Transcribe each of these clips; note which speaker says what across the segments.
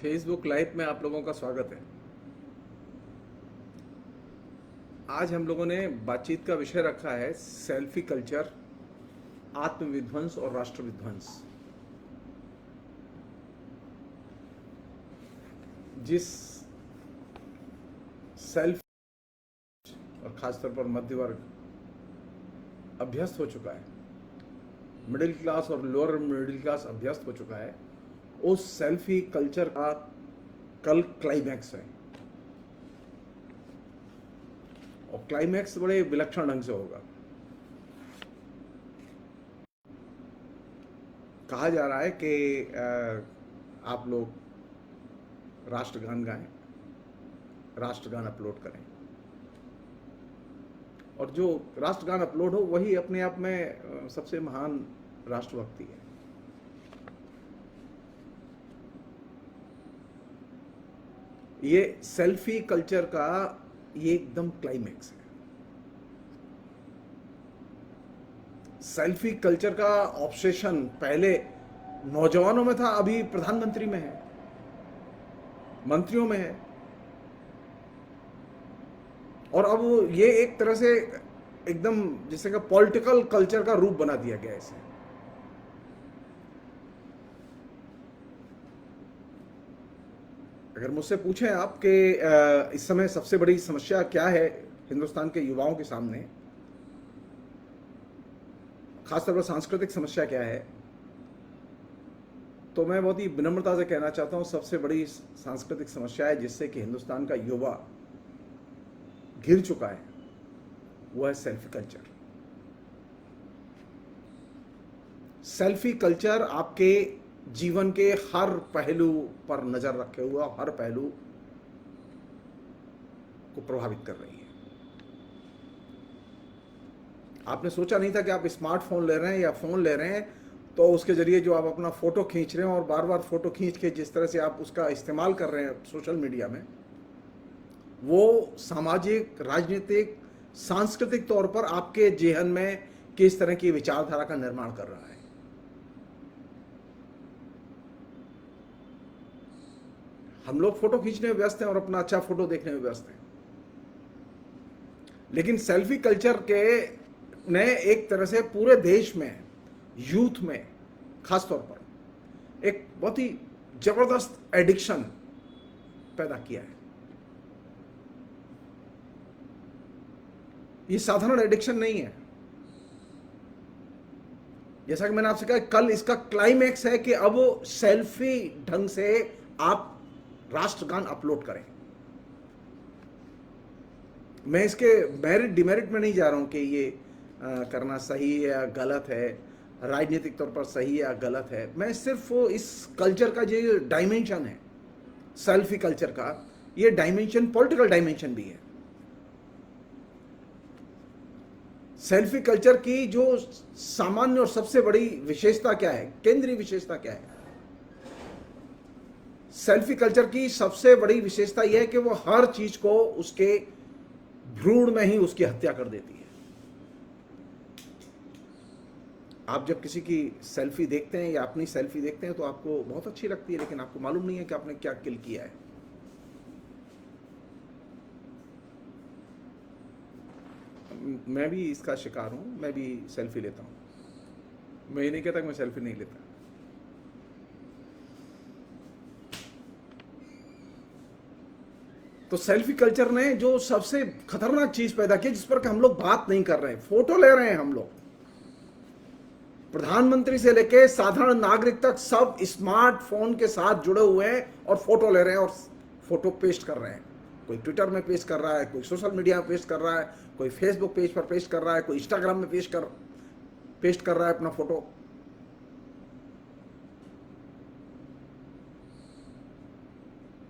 Speaker 1: Facebook live में आप लोगों का स्वागत है। आज हम लोगों ने बातचीत का विषय रखा है सेल्फी कल्चर, आत्मविध्वंस और राष्ट्र विध्वंस। जिस सेल्फ और खासतौर पर मध्य वर्ग अभ्यस्त हो चुका है, मिडिल क्लास और लोअर मिडिल क्लास अभ्यस्त हो चुका है, उस सेल्फी कल्चर का कल क्लाइमैक्स है। और क्लाइमैक्स बड़े विलक्षण ढंग से होगा। कहा जा रहा है कि आप लोग राष्ट्रगान गाएं, राष्ट्रगान अपलोड करें, और जो राष्ट्रगान अपलोड हो वही अपने आप में सबसे महान राष्ट्रभक्ति है। ये सेल्फी कल्चर का ये एकदम क्लाइमैक्स है। सेल्फी कल्चर का ऑब्सेशन पहले नौजवानों में था, अभी प्रधानमंत्री में है, मंत्रियों में है, और अब ये एक तरह से एकदम जिसे का पॉलिटिकल कल्चर का रूप बना दिया गया है इसे। अगर मुझसे पूछें आप कि इस समय सबसे बड़ी समस्या क्या है हिंदुस्तान के युवाओं के सामने, खासतौर पर सांस्कृतिक समस्या क्या है, तो मैं बहुत ही विनम्रता से कहना चाहता हूं सबसे बड़ी सांस्कृतिक समस्या है जिससे कि हिंदुस्तान का युवा घिर चुका है, वो है सेल्फी कल्चर। सेल्फी कल्चर आपके जीवन के हर पहलू पर नजर रखे हुआ, हर पहलू को प्रभावित कर रही है। आपने सोचा नहीं था कि आप स्मार्टफोन ले रहे हैं या फोन ले रहे हैं तो उसके जरिए जो आप अपना फोटो खींच रहे हैं और बार बार फोटो खींच के जिस तरह से आप उसका इस्तेमाल कर रहे हैं सोशल मीडिया में, वो सामाजिक, राजनीतिक, सांस्कृतिक तौर पर आपके जेहन में किस तरह की विचारधारा का निर्माण कर रहा है। हम लोग फोटो खींचने में व्यस्त हैं और अपना अच्छा फोटो देखने में व्यस्त हैं, लेकिन सेल्फी कल्चर के ने एक तरह से पूरे देश में, यूथ में खासतौर पर एक बहुत ही जबरदस्त एडिक्शन पैदा किया है। ये साधारण एडिक्शन नहीं है। जैसा कि मैंने आपसे कहा, कल इसका क्लाइमैक्स है कि अब सेल्फी ढंग से आप राष्ट्रगान अपलोड करें। मैं इसके मेरिट डिमेरिट में नहीं जा रहा हूं कि ये करना सही है या गलत है, राजनीतिक तौर पर सही है या गलत है। मैं सिर्फ इस कल्चर का जो डायमेंशन है सेल्फी कल्चर का, ये डायमेंशन पॉलिटिकल डायमेंशन भी है। सेल्फी कल्चर की जो सामान्य और सबसे बड़ी विशेषता क्या है, केंद्रीय विशेषता क्या है? सेल्फी कल्चर की सबसे बड़ी विशेषता यह है कि वो हर चीज को उसके भ्रूण में ही उसकी हत्या कर देती है। आप जब किसी की सेल्फी देखते हैं या अपनी सेल्फी देखते हैं तो आपको बहुत अच्छी लगती है, लेकिन आपको मालूम नहीं है कि आपने क्या किल किया है। मैं भी इसका शिकार हूं, मैं भी सेल्फी लेता हूं। मैं ये नहीं कहता कि मैं सेल्फी नहीं लेता। तो सेल्फी कल्चर ने जो सबसे खतरनाक चीज पैदा की, जिस पर कि हम लोग बात नहीं कर रहे हैं, फोटो ले रहे हैं हम लोग, प्रधानमंत्री से लेके साधारण नागरिक तक सब स्मार्टफोन के साथ जुड़े हुए हैं और फोटो ले रहे हैं और फोटो पेस्ट कर रहे हैं। कोई ट्विटर में पेस्ट कर रहा है, कोई सोशल मीडिया में पेस्ट कर रहा है, कोई फेसबुक पेज पर पेस्ट कर रहा है, कोई इंस्टाग्राम में पेस्ट कर रहा है अपना फोटो।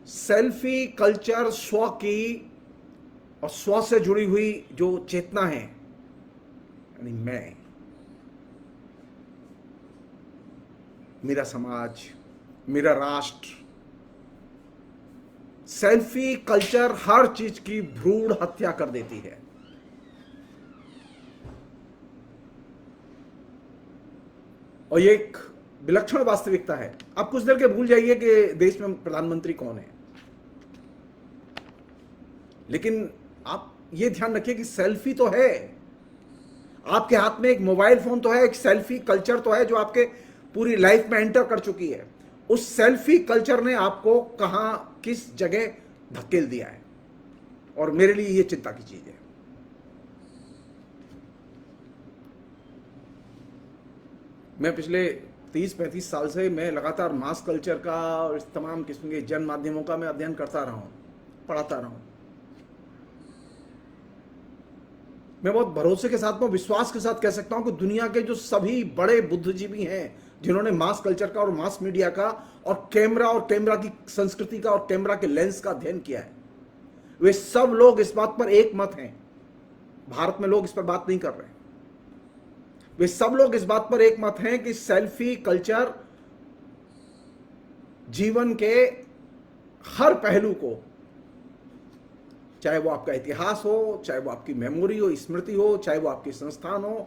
Speaker 1: सेल्फी कल्चर स्व की और स्व से जुड़ी हुई जो चेतना है, यानी मैं, मेरा समाज, मेरा राष्ट्र, सेल्फी कल्चर हर चीज की भ्रूण हत्या कर देती है। और ये एक विलक्षण वास्तविकता है। आप कुछ देर के भूल जाइए कि देश में प्रधानमंत्री कौन है, लेकिन आप ये ध्यान रखिए कि सेल्फी तो है, आपके हाथ में एक मोबाइल फोन तो है, एक सेल्फी कल्चर तो है जो आपके पूरी लाइफ में एंटर कर चुकी है। उस सेल्फी कल्चर ने आपको कहां किस जगह धकेल दिया है, और मेरे लिए ये चिंता की चीज है। मैं पिछले 30-35 साल से मैं लगातार मास कल्चर का और इस तमाम किस्म के जन माध्यमों का मैं अध्ययन करता रहा हूं, पढ़ाता रहा हूं। मैं बहुत भरोसे के साथ में, विश्वास के साथ कह सकता हूं कि दुनिया के जो सभी बड़े बुद्धिजीवी हैं जिन्होंने मास कल्चर का और मास मीडिया का और कैमरा की संस्कृति का और कैमरा के लेंस का अध्ययन किया है, वे सब लोग इस बात पर एक मत हैं। भारत में लोग इस पर बात नहीं कर रहे, वे सब लोग इस बात पर एक मत हैं कि सेल्फी कल्चर जीवन के हर पहलू को, चाहे वो आपका इतिहास हो, चाहे वो आपकी मेमोरी हो, स्मृति हो, चाहे वो आपके संस्थान हो,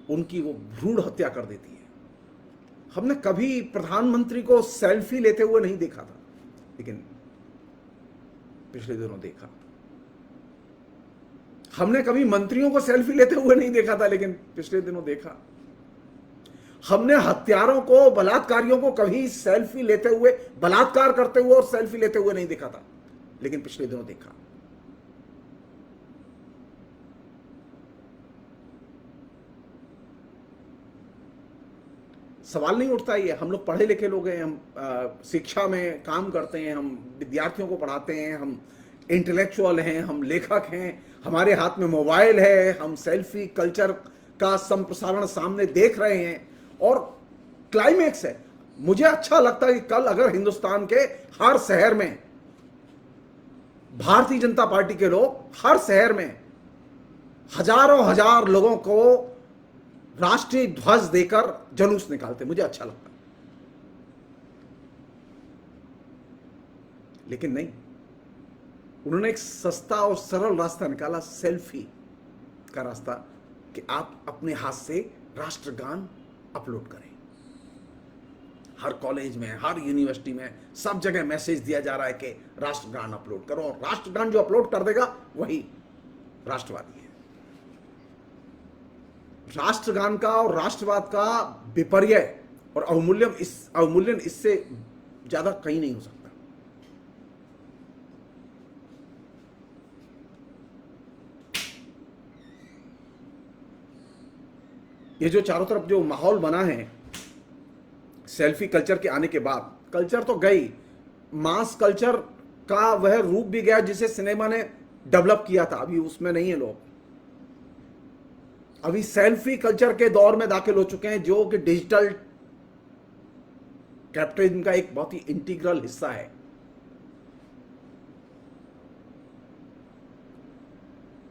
Speaker 1: उनकी वो भ्रूण हत्या कर देती है। हमने कभी प्रधानमंत्री को सेल्फी लेते हुए नहीं देखा था, लेकिन पिछले दिनों देखा। हमने कभी मंत्रियों को सेल्फी लेते हुए नहीं देखा था, लेकिन पिछले दिनों देखा। हमने हत्यारों को, बलात्कारियों को कभी सेल्फी लेते हुए, बलात्कार करते हुए और सेल्फी लेते हुए नहीं देखा था, लेकिन पिछले दिनों देखा। सवाल नहीं उठता ये, हम लोग पढ़े लिखे लोग हैं, हम शिक्षा में काम करते हैं, हम विद्यार्थियों को पढ़ाते हैं, हम इंटेलेक्चुअल हैं, हम लेखक हैं, हमारे हाथ में मोबाइल है, हम सेल्फी कल्चर का संप्रसारण सामने देख रहे हैं, और क्लाइमेक्स है। मुझे अच्छा लगता है कि कल अगर हिंदुस्तान के हर शहर में भारतीय जनता पार्टी के लोग हर शहर में हजारों हजार लोगों को राष्ट्रीय ध्वज देकर जुलूस निकालते, मुझे अच्छा लगता। लेकिन नहीं, उन्होंने एक सस्ता और सरल रास्ता निकाला, सेल्फी का रास्ता, कि आप अपने हाथ से राष्ट्रगान अपलोड करें। हर कॉलेज में, हर यूनिवर्सिटी में, सब जगह मैसेज दिया जा रहा है कि राष्ट्रगान अपलोड करो, और राष्ट्रगान जो अपलोड कर देगा वही राष्ट्रवादी है। राष्ट्रगान का और राष्ट्रवाद का विपर्य और अवमूल्यन इससे ज्यादा कहीं नहीं हो सकता। ये जो चारों तरफ जो माहौल बना है सेल्फी कल्चर के आने के बाद, कल्चर तो गई, मास कल्चर का वह रूप भी गया जिसे सिनेमा ने डेवलप किया था, अभी उसमें नहीं है लोग। अभी सेल्फी कल्चर के दौर में दाखिल हो चुके हैं, जो कि डिजिटल कैपिटलिज्म का एक बहुत ही इंटीग्रल हिस्सा है।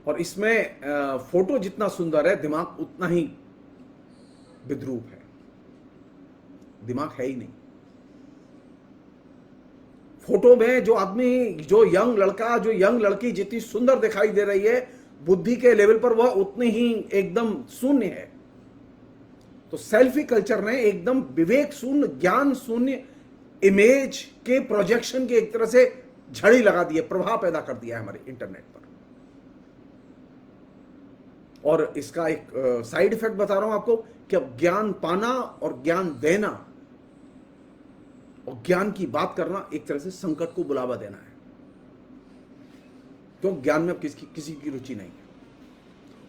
Speaker 1: और इसमें फोटो जितना सुंदर है, दिमाग उतना ही विद्रूप है। दिमाग है ही नहीं। फोटो में जो आदमी, जो यंग लड़का, जो यंग लड़की जितनी सुंदर दिखाई दे रही है, बुद्धि के लेवल पर वह उतनी ही एकदम शून्य है। तो सेल्फी कल्चर ने एकदम विवेक शून्य, ज्ञान शून्य इमेज के प्रोजेक्शन की एक तरह से झड़ी लगा दी है, प्रभाव पैदा कर दिया है हमारे इंटरनेट पर। और इसका एक साइड इफेक्ट बता रहा हूं आपको कि अब ज्ञान पाना और ज्ञान देना और ज्ञान की बात करना एक तरह से संकट को बुलावा देना है। तो ज्ञान में अब किसी की रुचि नहीं है,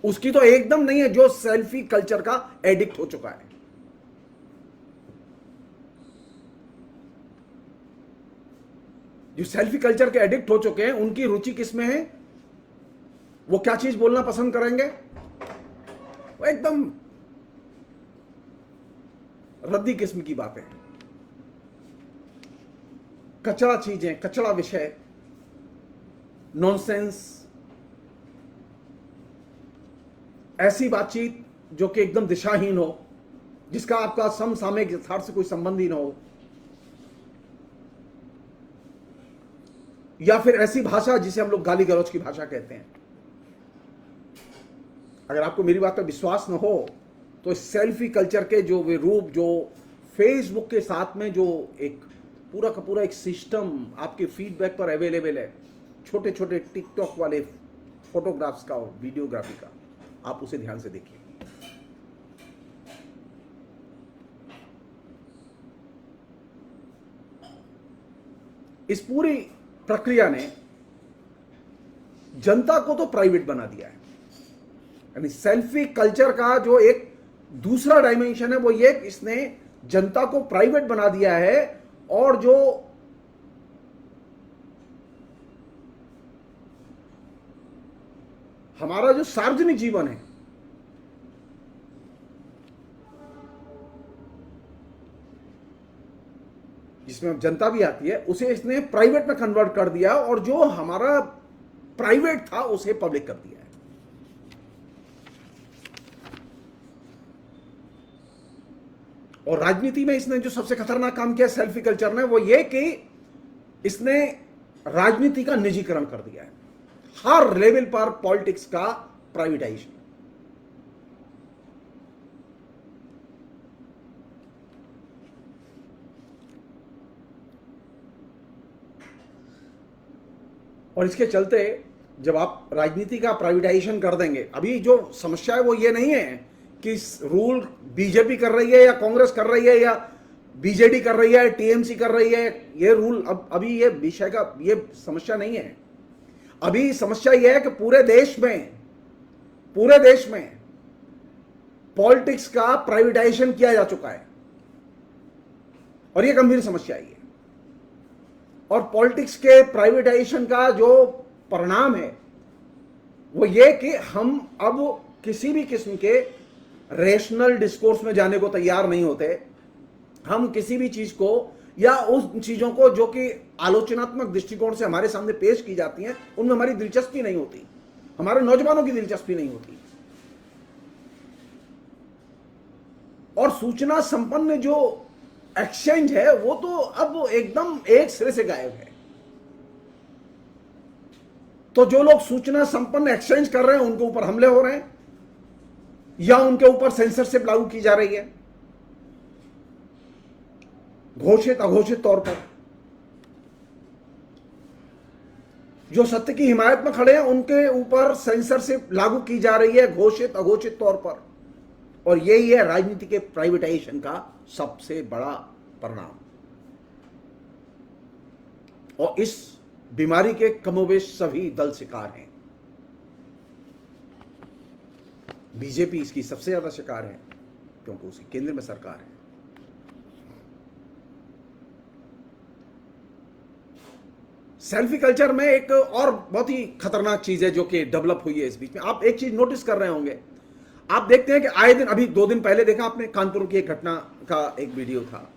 Speaker 1: उसकी तो एकदम नहीं है, जो सेल्फी कल्चर का एडिक्ट हो चुका है। जो सेल्फी कल्चर के एडिक्ट हो चुके हैं, उनकी रुचि किसमें है? वो क्या चीज बोलना पसंद करेंगे? वो एकदम रद्दी किस्म की बातें, कचरा चीजें, कचरा विषय, नॉनसेंस, ऐसी बातचीत जो कि एकदम दिशाहीन हो, जिसका आपका समसामयिक यथार्थ से कोई संबंध ही ना हो, या फिर ऐसी भाषा जिसे हम लोग गाली गलौज की भाषा कहते हैं। अगर आपको मेरी बात पर विश्वास न हो तो सेल्फी कल्चर के जो वे रूप, जो फेसबुक के साथ में जो एक पूरा का पूरा एक सिस्टम आपके फीडबैक पर अवेलेबल है, छोटे छोटे टिकटॉक वाले फोटोग्राफ्स का और वीडियोग्राफी का, आप उसे ध्यान से देखिए। इस पूरी प्रक्रिया ने जनता को तो प्राइवेट बना दिया है। यानी सेल्फी कल्चर का जो एक दूसरा डायमेंशन है वो ये, इसने जनता को प्राइवेट बना दिया है, और जो हमारा जो सार्वजनिक जीवन है, जिसमें अब जनता भी आती है, उसे इसने प्राइवेट में कन्वर्ट कर दिया, और जो हमारा प्राइवेट था उसे पब्लिक कर दिया है। और राजनीति में इसने जो सबसे खतरनाक काम किया सेल्फी कल्चर ने, वो ये कि इसने राजनीति का निजीकरण कर दिया है। हर लेवल पर पॉलिटिक्स का प्राइवेटाइजेशन। और इसके चलते जब आप राजनीति का प्राइवेटाइजेशन कर देंगे, अभी जो समस्या है वो ये नहीं है कि रूल बीजेपी कर रही है या कांग्रेस कर रही है या बीजेडी कर रही है, टीएमसी कर रही है, ये रूल अभी ये विषय का ये समस्या नहीं है। अभी समस्या ये है कि पूरे देश में पॉलिटिक्स का प्राइवेटाइजेशन किया जा चुका है, और ये गंभीर समस्या है। और पॉलिटिक्स के प्राइवेटाइजेशन का जो परिणाम है वो ये कि हम अब किसी भी किस्म के रेशनल डिस्कोर्स में जाने को तैयार नहीं होते। हम किसी भी चीज को या उन चीजों को जो कि आलोचनात्मक दृष्टिकोण से हमारे सामने पेश की जाती हैं, उनमें हमारी दिलचस्पी नहीं होती, हमारे नौजवानों की दिलचस्पी नहीं होती। और सूचना संपन्न जो एक्सचेंज है वो तो अब एकदम एक सिरे से गायब है। तो जो लोग सूचना संपन्न एक्सचेंज कर रहे हैं उनके ऊपर हमले हो रहे हैं, या उनके ऊपर सेंसरशिप लागू की जा रही है घोषित अघोषित तौर पर। जो सत्य की हिमायत में खड़े हैं उनके ऊपर सेंसरशिप लागू की जा रही है घोषित अघोषित तौर पर। और यही है राजनीति के प्राइवेटाइजेशन का सबसे बड़ा परिणाम। और इस बीमारी के कमोबेश सभी दल शिकार हैं। बीजेपी इसकी सबसे ज्यादा शिकार है, क्योंकि उसकी केंद्र में सरकार है। सेल्फी कल्चर में एक और बहुत ही खतरनाक चीज है जो कि डेवलप हुई है इस बीच में। आप एक चीज नोटिस कर रहे होंगे, आप देखते हैं कि आए दिन, अभी 2 दिन पहले देखा आपने, कानपुर की एक घटना का एक वीडियो था।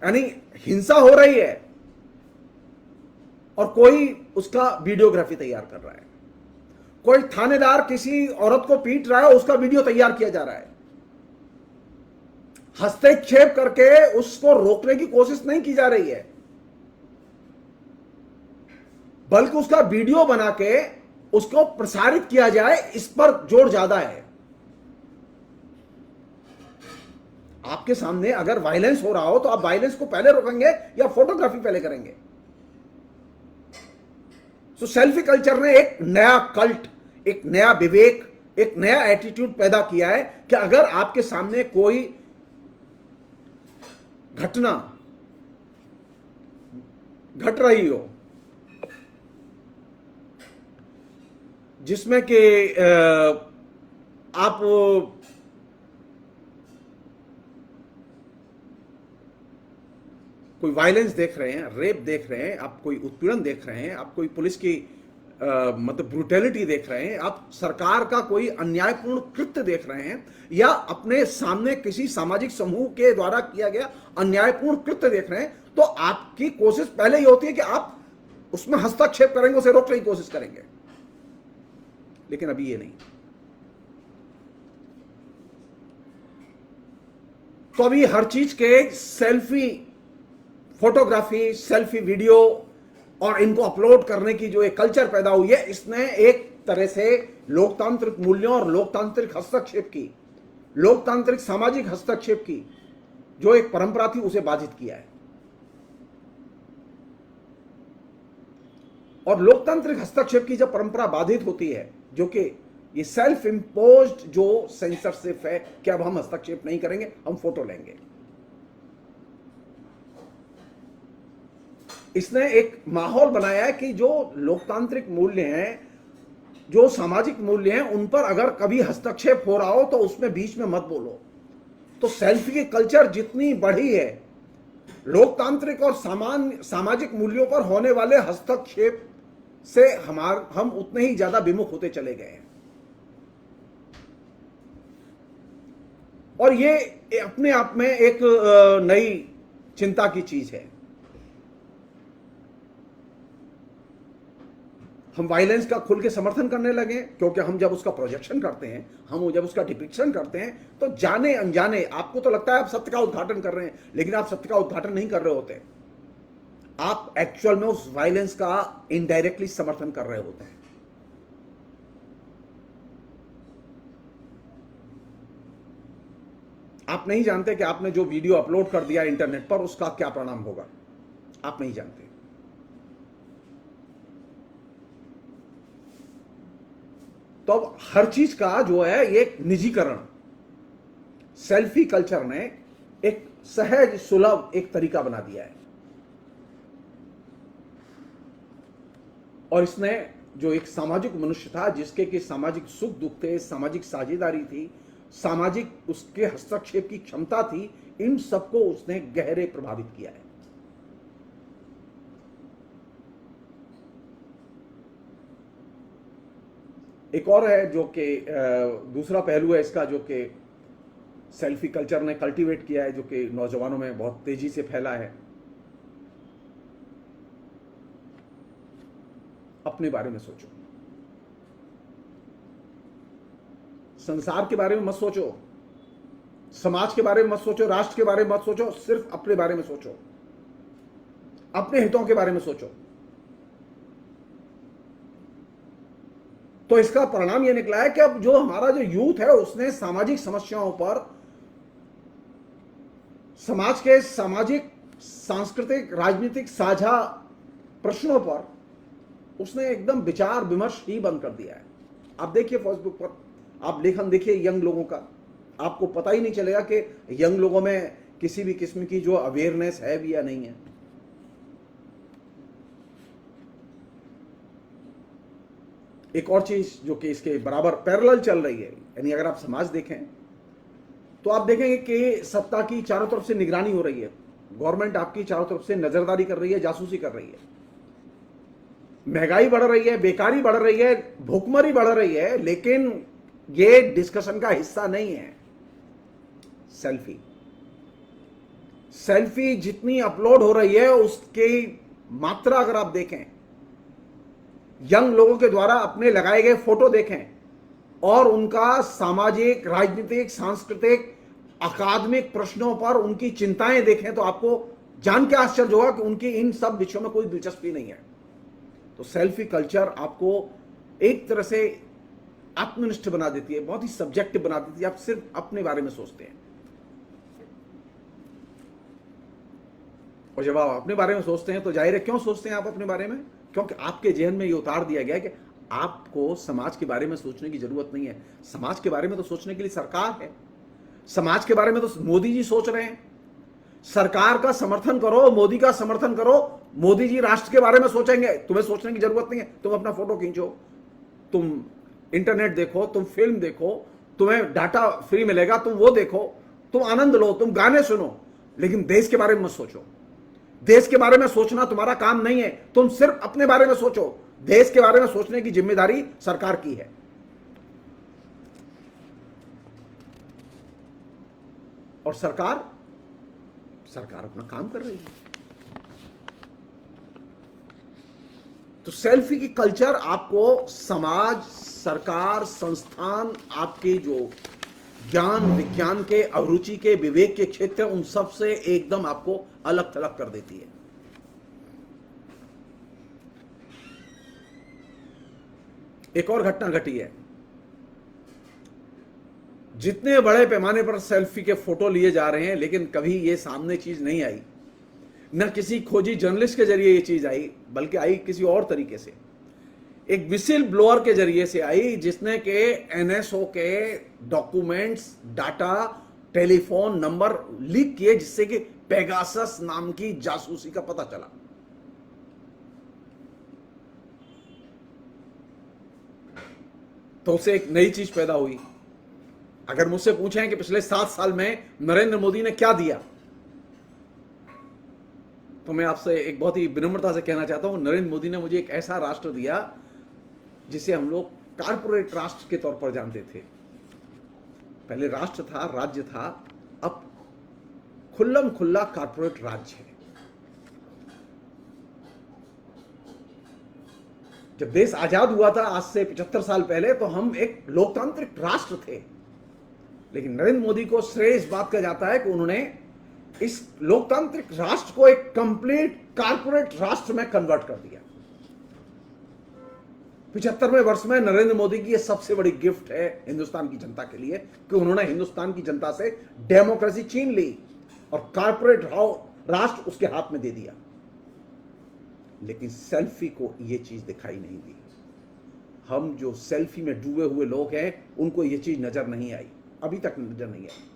Speaker 1: यानी हिंसा हो रही है और कोई उसका वीडियोग्राफी तैयार कर रहा है। कोई थानेदार किसी औरत को पीट रहा है, उसका वीडियो तैयार किया जा रहा है। हस्तक्षेप करके उसको रोकने की कोशिश नहीं की जा रही है, बल्कि उसका वीडियो बना के उसको प्रसारित किया जाए, इस पर जोर ज्यादा है। आपके सामने अगर वायलेंस हो रहा हो तो आप वायलेंस को पहले रोकेंगे या फोटोग्राफी पहले करेंगे? तो सेल्फी कल्चर ने एक नया कल्ट, एक नया विवेक, एक नया एटीट्यूड पैदा किया है कि अगर आपके सामने कोई घटना घट रही हो जिसमें कि आप कोई वायलेंस देख रहे हैं, रेप देख रहे हैं, आप कोई उत्पीड़न देख रहे हैं, आप कोई पुलिस की मतलब ब्रूटैलिटी देख रहे हैं, आप सरकार का कोई अन्यायपूर्ण कृत्य देख रहे हैं, या अपने सामने किसी सामाजिक समूह के द्वारा किया गया अन्यायपूर्ण कृत्य देख रहे हैं, तो आपकी कोशिश पहले ही होती है कि आप उसमें हस्तक्षेप करेंगे, उसे रोकने की कोशिश करेंगे। लेकिन अभी ये नहीं। तो अभी हर चीज के सेल्फी फोटोग्राफी, सेल्फी वीडियो और इनको अपलोड करने की जो एक कल्चर पैदा हुई है, इसने एक तरह से लोकतांत्रिक मूल्यों और लोकतांत्रिक हस्तक्षेप की लोकतांत्रिक सामाजिक हस्तक्षेप की जो एक परंपरा थी उसे बाधित किया है। और लोकतांत्रिक हस्तक्षेप की जब परंपरा बाधित होती है, जो कि ये सेल्फ इंपोज्ड जो सेंसरशिप है कि अब हम हस्तक्षेप नहीं करेंगे, हम फोटो लेंगे, इसने एक माहौल बनाया है कि जो लोकतांत्रिक मूल्य हैं, जो सामाजिक मूल्य हैं, उन पर अगर कभी हस्तक्षेप हो रहा हो तो उसमें बीच में मत बोलो। तो सेल्फी की कल्चर जितनी बढ़ी है, लोकतांत्रिक और सामाजिक मूल्यों पर होने वाले हस्तक्षेप से हम उतने ही ज्यादा विमुख होते चले गए हैं। और ये अपने आप में एक नई चिंता की चीज है। हम वायलेंस का खुल के समर्थन करने लगे, क्योंकि हम जब उसका प्रोजेक्शन करते हैं, हम जब उसका डिपिक्शन करते हैं, तो जाने अनजाने आपको तो लगता है आप सत्य का उद्घाटन कर रहे हैं, लेकिन आप सत्य का उद्घाटन नहीं कर रहे होते। आप एक्चुअल में उस वायलेंस का इनडायरेक्टली समर्थन कर रहे होते हैं। आप नहीं जानते कि आपने जो वीडियो अपलोड कर दिया इंटरनेट पर उसका क्या परिणाम होगा, आप नहीं जानते। तो अब हर चीज का जो है एक निजीकरण सेल्फी कल्चर ने एक सहज सुलभ एक तरीका बना दिया है। और इसने जो एक सामाजिक मनुष्य था, जिसके कि सामाजिक सुख दुख थे, सामाजिक साझेदारी थी, सामाजिक उसके हस्तक्षेप की क्षमता थी, इन सबको उसने गहरे प्रभावित किया है। एक और है जो कि दूसरा पहलू है इसका, जो कि सेल्फी कल्चर ने कल्टीवेट किया है, जो कि नौजवानों में बहुत तेजी से फैला है। अपने बारे में सोचो, संसार के बारे में मत सोचो, समाज के बारे में मत सोचो, राष्ट्र के बारे में मत सोचो, सिर्फ अपने बारे में सोचो, अपने हितों के बारे में सोचो। तो इसका परिणाम यह निकला है कि अब जो हमारा जो यूथ है उसने सामाजिक समस्याओं पर, समाज के सामाजिक सांस्कृतिक राजनीतिक साझा प्रश्नों पर उसने एकदम विचार विमर्श ही बंद कर दिया है। आप देखिए फेसबुक पर, आप लेखन देखिए यंग लोगों का, आपको पता ही नहीं चलेगा कि यंग लोगों में किसी भी किस्म की जो अवेयरनेस है भी या नहीं है। एक और चीज जो कि इसके बराबर पैरेलल चल रही है, यानी अगर आप समाज देखें तो आप देखेंगे कि सत्ता की चारों तरफ से निगरानी हो रही है, गवर्नमेंट आपकी चारों तरफ से नजरदारी कर रही है, जासूसी कर रही है, महंगाई बढ़ रही है, बेकारी बढ़ रही है, भूखमरी बढ़ रही है, लेकिन ये डिस्कशन का हिस्सा नहीं है। सेल्फी जितनी अपलोड हो रही है उसकी मात्रा अगर आप देखें, यंग लोगों के द्वारा अपने लगाए गए फोटो देखें और उनका सामाजिक राजनीतिक सांस्कृतिक अकादमिक प्रश्नों पर उनकी चिंताएं देखें, तो आपको जान के आश्चर्य होगा कि उनकी इन सब विषयों में कोई दिलचस्पी नहीं है। तो सेल्फी कल्चर आपको एक तरह से आत्मनिष्ठ बना देती है, बहुत ही सब्जेक्टिव बना देती है। आप सिर्फ अपने बारे में सोचते हैं, और जब आप अपने बारे में सोचते हैं तो जाहिर है क्यों सोचते हैं आप अपने बारे में, क्योंकि आपके जहन में ये उतार दिया गया है कि आपको समाज के बारे में सोचने की जरूरत नहीं है। समाज के बारे में तो सोचने के लिए सरकार है, समाज के बारे में तो मोदी जी सोच रहे हैं। सरकार का समर्थन करो, मोदी का समर्थन करो, मोदी जी राष्ट्र के बारे में सोचेंगे, तुम्हें सोचने की जरूरत नहीं है। तुम अपना फोटो खींचो, तुम इंटरनेट देखो, तुम फिल्म देखो, तुम्हें डाटा फ्री मिलेगा, तुम वो देखो, तुम आनंद लो, तुम गाने सुनो, लेकिन देश के बारे में मत सोचो। देश के बारे में सोचना तुम्हारा काम नहीं है, तुम सिर्फ अपने बारे में सोचो। देश के बारे में सोचने की जिम्मेदारी सरकार की है। और सरकार अपना काम कर रही है। तो सेल्फी की कल्चर आपको समाज, सरकार, संस्थान, आपके जो ज्ञान विज्ञान के अभिरुचि के विवेक के क्षेत्र, उन सब से एकदम आपको अलग थलग कर देती है। एक और घटना घटी है, जितने बड़े पैमाने पर सेल्फी के फोटो लिए जा रहे हैं, लेकिन कभी ये सामने चीज नहीं आई, न किसी खोजी जर्नलिस्ट के जरिए ये चीज आई, बल्कि आई किसी और तरीके से, एक विसिल ब्लोअर के जरिए से आई, जिसने के एनएसओ के documents, data, telephone number leak किए, जिससे कि पेगासस नाम की जासूसी का पता चला। तो उससे एक नई चीज पैदा हुई। अगर मुझसे पूछें कि पिछले 7 साल में नरेंद्र मोदी ने क्या दिया, तो मैं आपसे एक बहुत ही विनम्रता से कहना चाहता हूं, नरेंद्र मोदी ने मुझे एक ऐसा राष्ट्र दिया जिसे हम लोग कारपोरेट राष्ट्र के तौर पर जानते थे। पहले राष्ट्र था, राज्य था, अब खुल्लम खुल्ला कारपोरेट राज्य है। जब देश आजाद हुआ था आज से 75 साल पहले, तो हम एक लोकतांत्रिक राष्ट्र थे, लेकिन नरेंद्र मोदी को श्रेय इस बात का जाता है कि उन्होंने इस लोकतांत्रिक राष्ट्र को एक कंप्लीट कारपोरेट राष्ट्र में कन्वर्ट कर दिया। 75वें वर्ष में नरेंद्र मोदी की यह सबसे बड़ी गिफ्ट है हिंदुस्तान की जनता के लिए कि उन्होंने हिंदुस्तान की जनता से डेमोक्रेसी छीन ली और कारपोरेट राष्ट्र उसके हाथ में दे दिया। लेकिन सेल्फी को यह चीज दिखाई नहीं दी। हम जो सेल्फी में डूबे हुए लोग हैं, उनको यह चीज नजर नहीं आई, अभी तक नजर नहीं आई।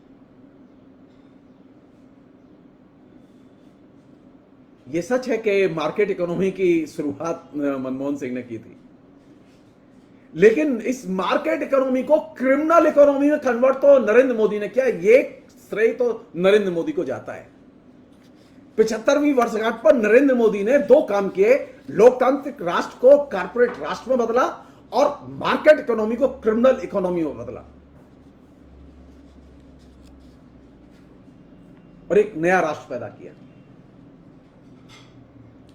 Speaker 1: यह सच है कि मार्केट इकोनॉमी की शुरुआत मनमोहन सिंह ने की थी, लेकिन इस मार्केट इकोनॉमी को क्रिमिनल इकोनॉमी में कन्वर्ट तो नरेंद्र मोदी ने किया। ये श्रेय तो नरेंद्र मोदी को जाता है। 75वीं वर्षगांठ पर नरेंद्र मोदी ने 2 काम किए, लोकतांत्रिक राष्ट्र को कारपोरेट राष्ट्र में बदला और मार्केट इकोनॉमी को क्रिमिनल इकोनॉमी में बदला, और एक नया राष्ट्र पैदा किया।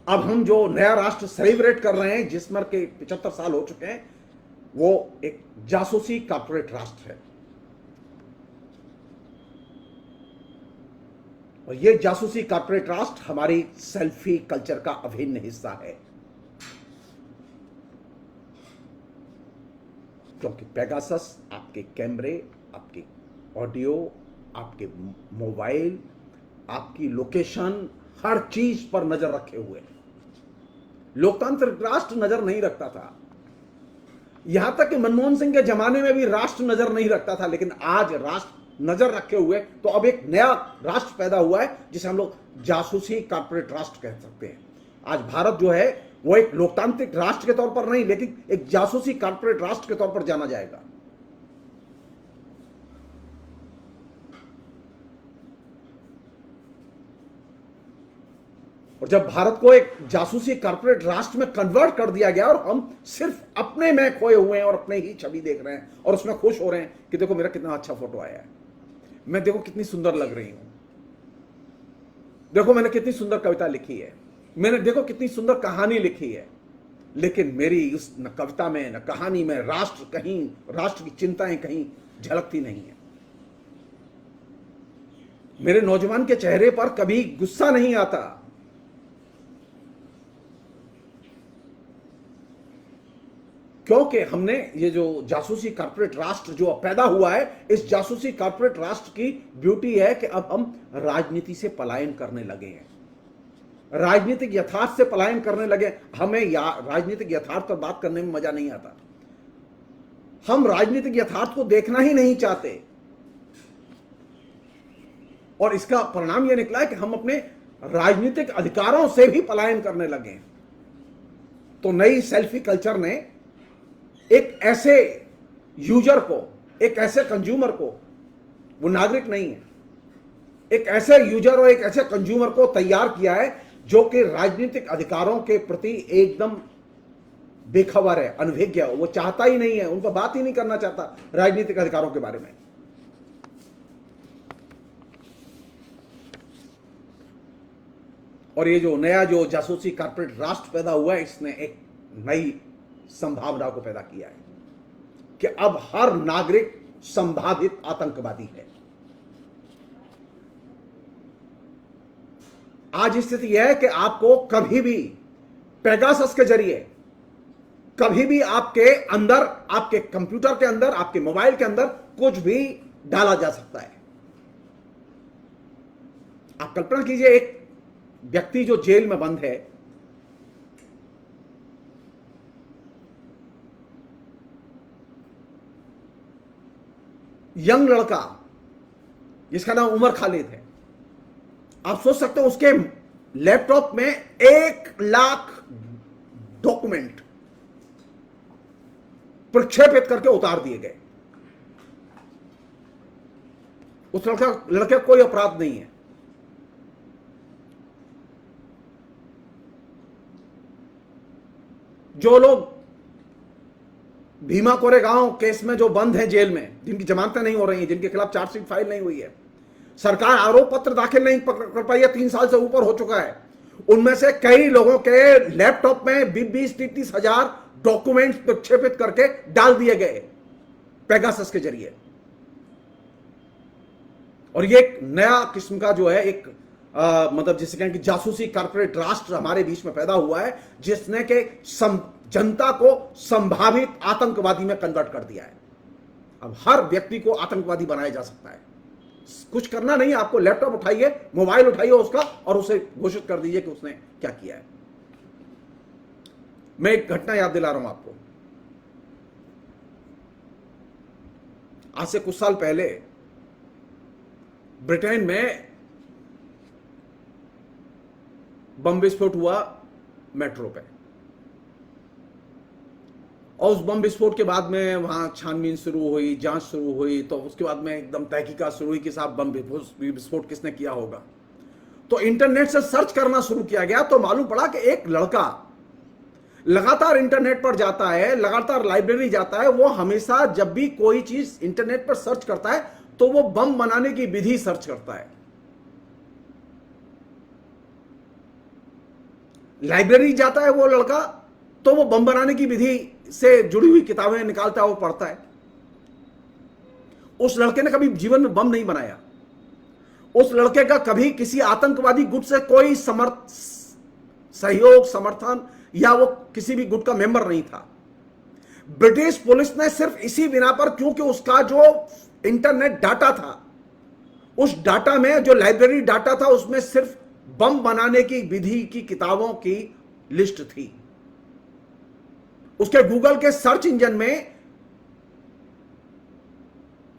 Speaker 1: अब हम जो नया राष्ट्र सेलिब्रेट कर रहे हैं, जिसमें के 75 साल हो चुके हैं, वो एक जासूसी कारपोरेट राष्ट्र है। और ये जासूसी कारपोरेट राष्ट्र हमारी सेल्फी कल्चर का अभिन्न हिस्सा है, क्योंकि पेगासस आपके कैमरे, आपके ऑडियो, आपके मोबाइल, आपकी लोकेशन, हर चीज पर नजर रखे हुए। लोकतांत्रिक राष्ट्र नजर नहीं रखता था, यहां तक कि मनमोहन सिंह के जमाने में भी राष्ट्र नजर नहीं रखता था, लेकिन आज राष्ट्र नजर रखे हुए। तो अब एक नया राष्ट्र पैदा हुआ है, जिसे हम लोग जासूसी कारपोरेट राष्ट्र कह सकते हैं। आज भारत जो है वो एक लोकतांत्रिक राष्ट्र के तौर पर नहीं, लेकिन एक जासूसी कारपोरेट राष्ट्र के तौर पर जाना जाएगा। और जब भारत को एक जासूसी कारपोरेट राष्ट्र में कन्वर्ट कर दिया गया और हम सिर्फ अपने में खोए हुए हैं और अपने ही छवि देख रहे हैं और उसमें खुश हो रहे हैं कि देखो मेरा कितना अच्छा फोटो आया है, मैं देखो कितनी सुंदर लग रही हूं, देखो मैंने कितनी सुंदर कविता लिखी है, मैंने देखो कितनी सुंदर कहानी लिखी है, लेकिन मेरी उस न कविता में न कहानी में राष्ट्र की चिंताएं कहीं झलकती नहीं है। मेरे नौजवान के चेहरे पर कभी गुस्सा नहीं आता, क्योंकि हमने ये जो जासूसी कारपोरेट राष्ट्र जो पैदा हुआ है, इस जासूसी कारपोरेट राष्ट्र की ब्यूटी है कि अब हम राजनीति से पलायन करने लगे हैं, राजनीतिक यथार्थ से पलायन करने लगे। हमें राजनीतिक यथार्थ पर बात करने में मजा नहीं आता, हम राजनीतिक यथार्थ को देखना ही नहीं चाहते, और इसका परिणाम यह निकला है कि हम अपने राजनीतिक अधिकारों से भी पलायन करने लगे। तो नई सेल्फी कल्चर ने एक ऐसे यूजर को, एक ऐसे कंज्यूमर को, वो नागरिक नहीं है, एक ऐसे यूजर और एक ऐसे कंज्यूमर को तैयार किया है जो कि राजनीतिक अधिकारों के प्रति एकदम बेखबर है, अनभिज्ञ है, वो चाहता ही नहीं है, उन पर बात ही नहीं करना चाहता राजनीतिक अधिकारों के बारे में। और ये जो नया जो जासूसी कारपोरेट राष्ट्र पैदा हुआ है, इसने एक नई संभावना को पैदा किया है कि अब हर नागरिक संभावित आतंकवादी है। आज स्थिति यह है कि आपको कभी भी पेगासस के जरिए, कभी भी आपके अंदर, आपके कंप्यूटर के अंदर, आपके मोबाइल के अंदर कुछ भी डाला जा सकता है। आप कल्पना कीजिए, एक व्यक्ति जो जेल में बंद है, यंग लड़का जिसका नाम उमर खालिद है, आप सोच सकते हो उसके लैपटॉप में 1 लाख डॉक्यूमेंट प्रक्षेपित करके उतार दिए गए। उस लड़के का कोई अपराध नहीं है। जो लोग भीमा कोरेगांव केस में जो बंद हैं जेल में, जिनकी जमानतें नहीं हो रही हैं, जिनके खिलाफ चार्जशीट फाइल नहीं हुई है, सरकार आरोप पत्र दाखिल नहीं कर पाई है, 3 साल से ऊपर हो चुका है, उनमें से कई लोगों के लैपटॉप में 20-30 हजार डॉक्यूमेंट्स प्रक्षेपित करके डाल दिए गए पेगासस के जरिए। और ये एक नया किस्म का जो है एक मतलब जिसे कहें कि जासूसी कारपोरेट राष्ट्र हमारे बीच में पैदा हुआ है, जिसने के जनता को संभावित आतंकवादी में कन्वर्ट कर दिया है। अब हर व्यक्ति को आतंकवादी बनाया जा सकता है। कुछ करना नहीं, आपको लैपटॉप उठाइए, मोबाइल उठाइए उसका और उसे घोषित कर दीजिए कि उसने क्या किया है। मैं एक घटना याद दिला रहा हूं आपको। आज से कुछ साल पहले ब्रिटेन में बम विस्फोट हुआ मेट्रो पे, और उस बम विस्फोट के बाद में वहां छानबीन शुरू हुई, जांच शुरू हुई। तो उसके बाद में एकदम तहकीकात शुरू हुई कि साहब बम विस्फोट किसने किया होगा। तो इंटरनेट से सर्च करना शुरू किया गया, तो मालूम पड़ा कि एक लड़का लगातार इंटरनेट पर जाता है, लगातार लाइब्रेरी जाता है। वो हमेशा जब भी कोई चीज इंटरनेट पर सर्च करता है तो वो बम बनाने की विधि सर्च करता है। लाइब्रेरी जाता है वो लड़का तो वो बम बनाने की विधि से जुड़ी हुई किताबें निकालता है, वो पढ़ता है। उस लड़के ने कभी जीवन में बम नहीं बनाया। उस लड़के का कभी किसी आतंकवादी गुट से कोई सहयोग, समर्थन या वो किसी भी गुट का मेंबर नहीं था। ब्रिटिश पुलिस ने सिर्फ इसी बिना पर, क्योंकि उसका जो इंटरनेट डाटा था, उस डाटा में जो लाइब्रेरी डाटा था उसमें सिर्फ बम बनाने की विधि की किताबों की लिस्ट थी। उसके गूगल के सर्च इंजन में,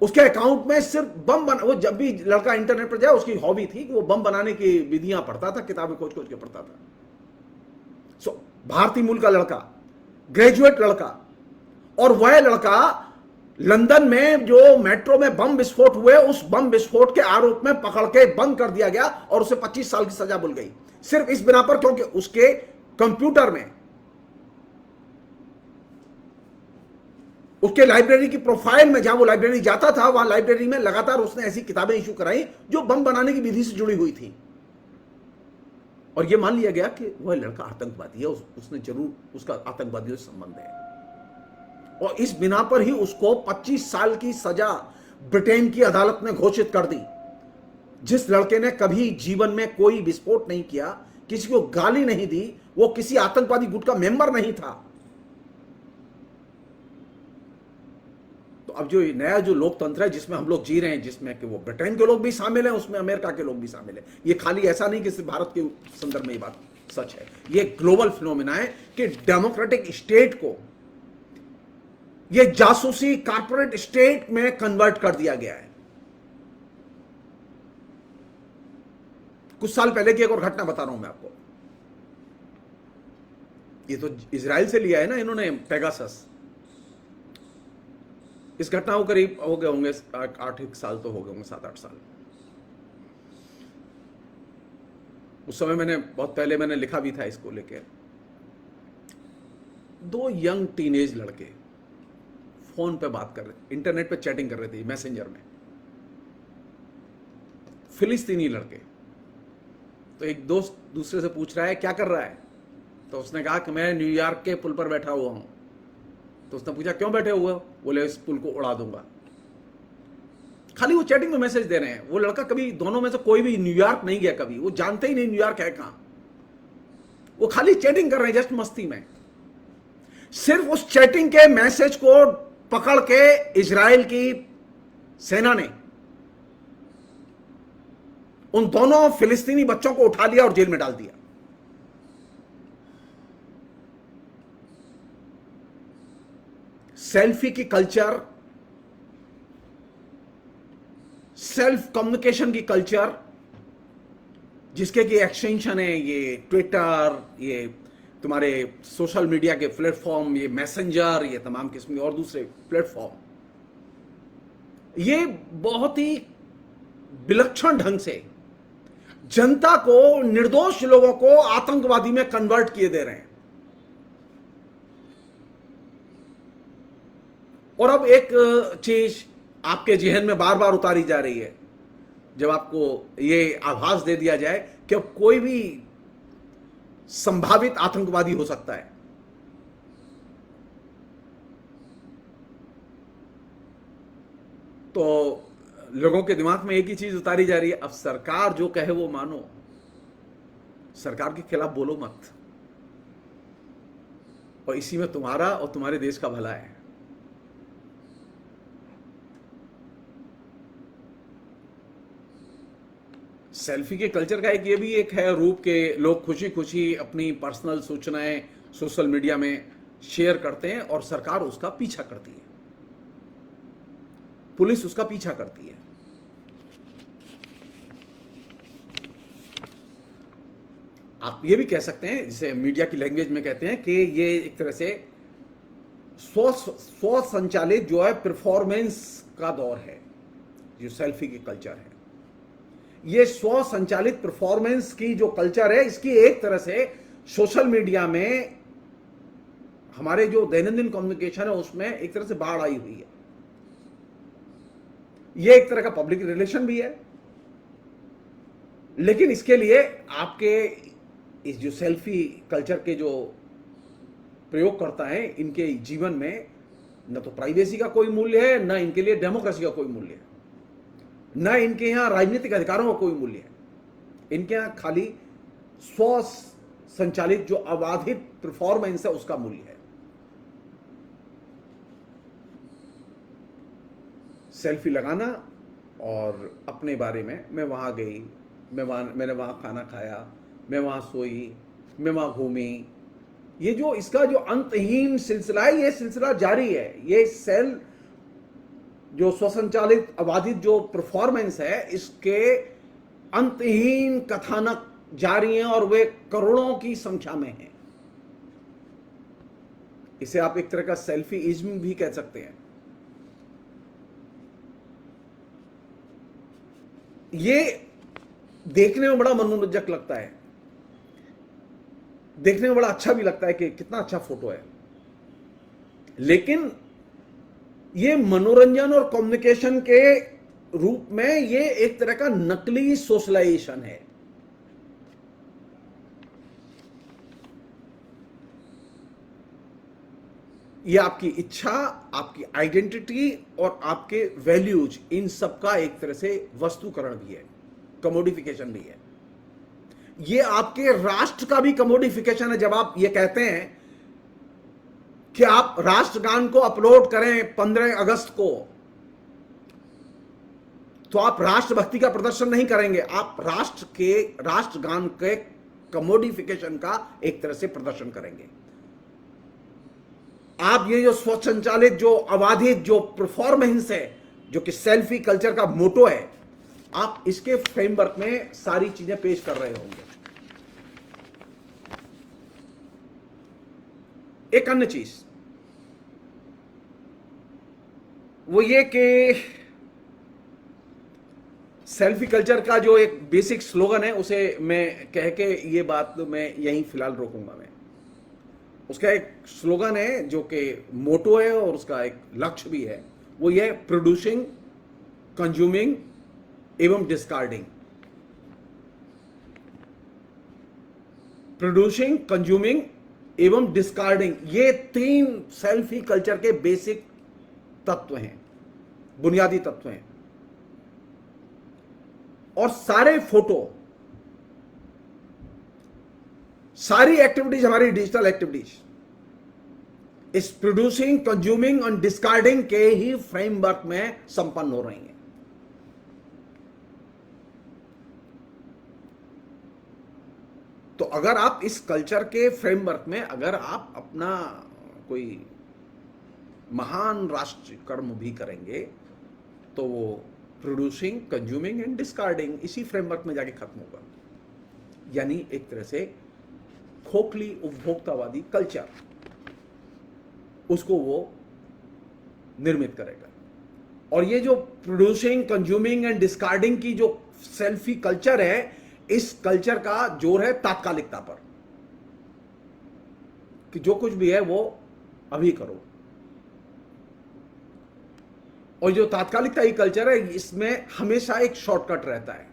Speaker 1: उसके अकाउंट में सिर्फ वो जब भी लड़का इंटरनेट पर जाए, उसकी हॉबी थी कि वो बम बनाने की विधियां पढ़ता था, किताबें खोज खोज के पढ़ता था। भारतीय मूल का लड़का, ग्रेजुएट लड़का, और वह लड़का लंदन में जो मेट्रो में बम विस्फोट हुए, उस बम विस्फोट के आरोप में पकड़ के बंद कर दिया गया और उसे 25 साल की सजा मिल गई, सिर्फ इस बिना पर क्योंकि उसके कंप्यूटर में, उसके लाइब्रेरी की प्रोफाइल में, जहां वो लाइब्रेरी जाता था, वहां लाइब्रेरी में लगातार उसने ऐसी किताबें इशू कराई जो बम बनाने की विधि से जुड़ी हुई थी। और यह मान लिया गया कि वह लड़का आतंकवादी है, उसने जरूर, उसका आतंकवादियों से संबंध है। और इस बिना पर ही उसको 25 साल की सजा ब्रिटेन की अदालत ने घोषित कर दी। जिस लड़के ने कभी जीवन में कोई विस्फोट नहीं किया, किसी को गाली नहीं दी, वो किसी आतंकवादी गुट का मेंबर नहीं था। तो अब जो नया जो लोकतंत्र है जिसमें हम लोग जी रहे हैं, जिसमें कि वो ब्रिटेन के लोग भी शामिल हैं, उसमें अमेरिका के लोग भी शामिल हैं। ये खाली ऐसा नहीं कि सिर्फ भारत के संदर्भ में ये बात सच है, ये ग्लोबल फिनोमेना है कि डेमोक्रेटिक स्टेट को ये जासूसी कारपोरेट स्टेट में कन्वर्ट कर दिया गया है। कुछ साल पहले की एक और घटना बता रहा हूं मैं आपको। ये तो इजराइल से लिया है ना इन्होंने, पेगासस। इस घटना को करीब हो गए होंगे 8 साल, तो हो गए होंगे 7-8 साल। उस समय मैंने बहुत पहले मैंने लिखा भी था इसको लेकर। 2 यंग टीनेज लड़के फोन पे बात कर रहे, इंटरनेट पे चैटिंग कर रहे थे मैसेंजर में, फिलिस्तीनी लड़के। तो एक दोस्त दूसरे से पूछ रहा है क्या कर रहा है, तो उसने कहा कि मैं न्यूयॉर्क के पुल पर बैठा हुआ हूं। तो उसने पूछा क्यों बैठे हुए हो, बोले इस पुल को उड़ा दूंगा। खाली वो चैटिंग में मैसेज दे रहे हैं। वो लड़का कभी, दोनों में से कोई भी न्यूयॉर्क नहीं गया कभी, वो जानते ही नहीं न्यूयॉर्क है कहां। वो खाली चैटिंग कर रहे हैं जस्ट मस्ती में। सिर्फ उस चैटिंग के मैसेज को पकड़ के इजराइल की सेना ने उन दोनों फिलिस्तीनी बच्चों को उठा लिया और जेल में डाल दिया। सेल्फी की कल्चर, सेल्फ कम्युनिकेशन की कल्चर, जिसके की एक्सटेंशन है ये ट्विटर, ये तुम्हारे सोशल मीडिया के प्लेटफॉर्म, ये मैसेंजर, ये तमाम किस्म के और दूसरे प्लेटफॉर्म, ये बहुत ही विलक्षण ढंग से जनता को, निर्दोष लोगों को आतंकवादी में कन्वर्ट किए दे रहे हैं। और अब एक चीज आपके जहन में बार बार उतारी जा रही है, जब आपको ये आभास दे दिया जाए कि अब कोई भी संभावित आतंकवादी हो सकता है, तो लोगों के दिमाग में एक ही चीज उतारी जा रही है, अब सरकार जो कहे वो मानो, सरकार के खिलाफ बोलो मत, और इसी में तुम्हारा और तुम्हारे देश का भला है। सेल्फी के कल्चर का एक ये भी एक है रूप के लोग खुशी खुशी अपनी पर्सनल सूचनाएं सोशल मीडिया में शेयर करते हैं और सरकार उसका पीछा करती है, पुलिस उसका पीछा करती है। आप ये भी कह सकते हैं, जिसे मीडिया की लैंग्वेज में कहते हैं, कि ये एक तरह से स्व संचालित जो है परफॉर्मेंस का दौर है। जो सेल्फी की कल्चर है, ये स्व संचालित परफॉर्मेंस की जो कल्चर है, इसकी एक तरह से सोशल मीडिया में हमारे जो दैनंदिन कम्युनिकेशन है उसमें एक तरह से बाढ़ आई हुई है। ये एक तरह का पब्लिक रिलेशन भी है, लेकिन इसके लिए आपके इस जो सेल्फी कल्चर के जो प्रयोग करता है, इनके जीवन में न तो प्राइवेसी का कोई मूल्य है, न इनके लिए डेमोक्रेसी का कोई मूल्य है, न इनके यहां राजनीतिक अधिकारों का कोई मूल्य है। इनके यहां खाली स्व संचालित जो अबाधित परफॉर्मेंस है उसका मूल्य है। सेल्फी लगाना और अपने बारे में, मैं वहां गई, मैंने वहां खाना खाया, मैं वहां सोई, मैं वहां घूमी, ये जो इसका जो अंतहीन सिलसिला है, ये सिलसिला जारी है। ये सेल जो स्वसंचालित अबाधित जो परफॉर्मेंस है, इसके अंतहीन कथानक जारी हैं और वे करोड़ों की संख्या में हैं। इसे आप एक तरह का सेल्फी इज्म भी कह सकते हैं। ये देखने में बड़ा मनोरंजक लगता है, देखने में बड़ा अच्छा भी लगता है कि कितना अच्छा फोटो है, लेकिन ये मनोरंजन और कम्युनिकेशन के रूप में ये एक तरह का नकली सोशलाइजेशन है। ये आपकी इच्छा, आपकी आइडेंटिटी और आपके वैल्यूज, इन सब का एक तरह से वस्तुकरण भी है, कमोडिफिकेशन भी है। ये आपके राष्ट्र का भी कमोडिफिकेशन है। जब आप ये कहते हैं कि आप राष्ट्रगान को अपलोड करें 15 अगस्त को, तो आप राष्ट्रभक्ति का प्रदर्शन नहीं करेंगे, आप राष्ट्रगान के कमोडिफिकेशन का एक तरह से प्रदर्शन करेंगे। आप ये जो स्वसंचालित जो अबाधित जो परफॉर्मेंस है, जो कि सेल्फी कल्चर का मोटो है, आप इसके फ्रेमवर्क में सारी चीजें पेश कर रहे होंगे। एक अन्य चीज वो ये कि सेल्फी कल्चर का जो एक बेसिक स्लोगन है, उसे मैं कह के ये बात मैं यहीं फिलहाल रोकूंगा। मैं उसका एक स्लोगन है जो कि मोटो है और उसका एक लक्ष्य भी है, वो ये प्रोड्यूसिंग, कंज्यूमिंग एवं डिस्कार्डिंग। प्रोड्यूसिंग, कंज्यूमिंग एवं डिस्कार्डिंग, ये 3 सेल्फी कल्चर के बेसिक तत्व हैं, बुनियादी तत्व हैं। और सारे फोटो, सारी एक्टिविटीज, हमारी डिजिटल एक्टिविटीज, इस प्रोड्यूसिंग, कंज्यूमिंग और डिस्कार्डिंग के ही फ्रेमवर्क में संपन्न हो रही हैं। तो अगर आप इस कल्चर के फ्रेमवर्क में अगर आप अपना कोई महान राष्ट्र कर्म भी करेंगे तो वो प्रोड्यूसिंग, कंज्यूमिंग एंड डिस्कार्डिंग इसी फ्रेमवर्क में जाके खत्म होगा। यानी एक तरह से खोखली उपभोक्तावादी कल्चर, उसको वो निर्मित करेगा। और ये जो प्रोड्यूसिंग, कंज्यूमिंग एंड डिस्कार्डिंग की जो सेल्फी कल्चर है, इस कल्चर का जोर है तात्कालिकता पर, कि जो कुछ भी है वो अभी करो। और जो तात्कालिकता ही कल्चर है, इसमें हमेशा एक शॉर्टकट रहता है।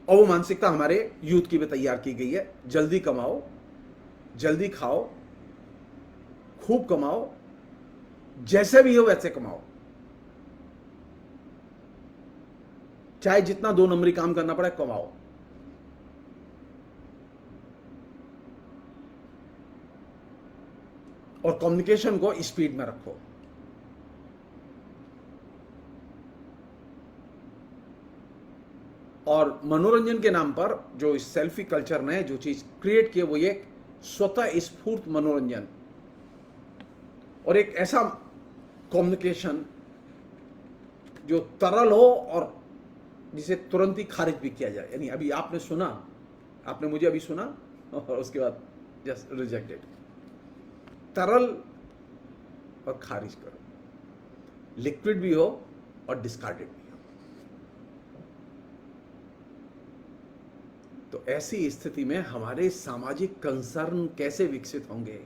Speaker 1: और वो मानसिकता हमारे यूथ की भी तैयार की गई है। जल्दी कमाओ, जल्दी खाओ, खूब कमाओ, जैसे भी हो वैसे कमाओ, चाहे जितना 2 नंबरी काम करना पड़े कमाओ। और कम्युनिकेशन को स्पीड में रखो। और मनोरंजन के नाम पर जो इस सेल्फी कल्चर ने जो चीज क्रिएट की है, वो ये स्वतः स्फूर्त मनोरंजन और एक ऐसा कम्युनिकेशन जो तरल हो और जिसे तुरंत ही खारिज भी किया जाए। यानी अभी आपने सुना, आपने मुझे अभी सुना और उसके बाद जस्ट रिजेक्टेड। तरल और खारिज करो, लिक्विड भी हो और डिस्कार्डेड भी हो। तो ऐसी स्थिति में हमारे सामाजिक कंसर्न कैसे विकसित होंगे?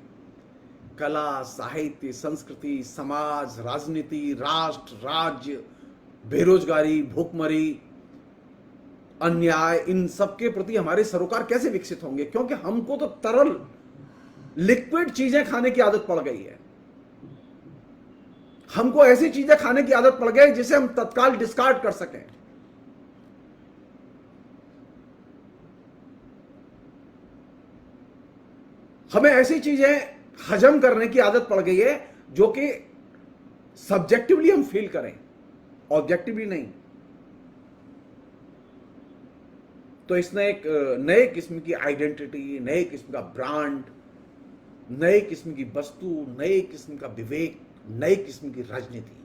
Speaker 1: कला, साहित्य, संस्कृति, समाज, राजनीति, राष्ट्र, राज्य, बेरोजगारी, भूखमरी, अन्याय, इन सब के प्रति हमारे सरोकार कैसे विकसित होंगे? क्योंकि हमको तो तरल, लिक्विड चीजें खाने की आदत पड़ गई है। हमको ऐसी चीजें खाने की आदत पड़ गई जिसे हम तत्काल डिस्कार्ड कर सकें। हमें ऐसी चीजें हजम करने की आदत पड़ गई है जो कि सब्जेक्टिवली हम फील करें, ऑब्जेक्टिवली नहीं। तो इसने एक नए किस्म की आइडेंटिटी, नए किस्म का ब्रांड, नए किस्म की वस्तु, नए किस्म का विवेक, नए किस्म की राजनीति,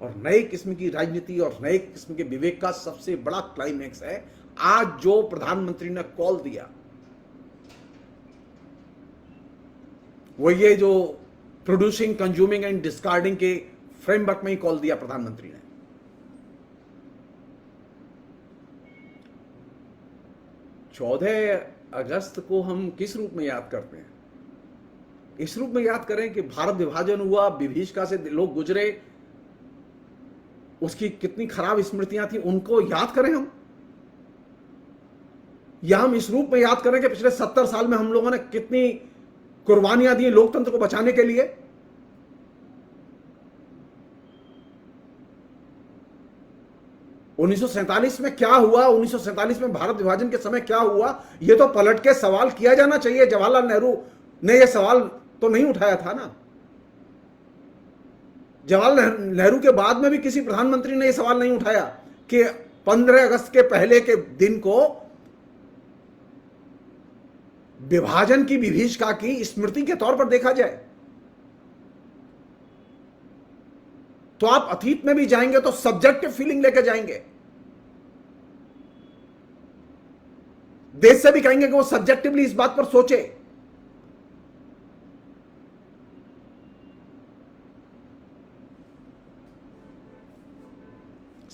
Speaker 1: और नए किस्म की राजनीति और नए किस्म के विवेक का सबसे बड़ा क्लाइमैक्स है आज जो प्रधानमंत्री ने कॉल दिया। वो ये जो प्रोड्यूसिंग, कंज्यूमिंग एंड डिस्कार्डिंग के फ्रेमवर्क में ही कॉल दिया प्रधानमंत्री ने। 14 अगस्त को हम किस रूप में याद करते हैं? इस रूप में याद करें कि भारत विभाजन हुआ, विभीषिका से लोग गुजरे, उसकी कितनी खराब स्मृतियां थी, उनको याद करें हम, या हम इस रूप में याद करें कि पिछले 70 साल में हम लोगों ने कितनी कुर्बानियां दी लोकतंत्र को बचाने के लिए। उन्नीस सौ सैंतालीस में क्या हुआ, 1947 में भारत विभाजन के समय क्या हुआ, यह तो पलट के सवाल किया जाना चाहिए। जवाहरलाल नेहरू ने यह सवाल तो नहीं उठाया था ना। जवाहरलाल नेहरू के बाद में भी किसी प्रधानमंत्री ने यह सवाल नहीं उठाया कि 15 अगस्त के पहले के दिन को विभाजन की विभीषिका की स्मृति के तौर पर देखा जाए। तो आप अतीत में भी जाएंगे तो सब्जेक्टिव फीलिंग लेकर जाएंगे, देश से भी कहेंगे कि वो सब्जेक्टिवली इस बात पर सोचे।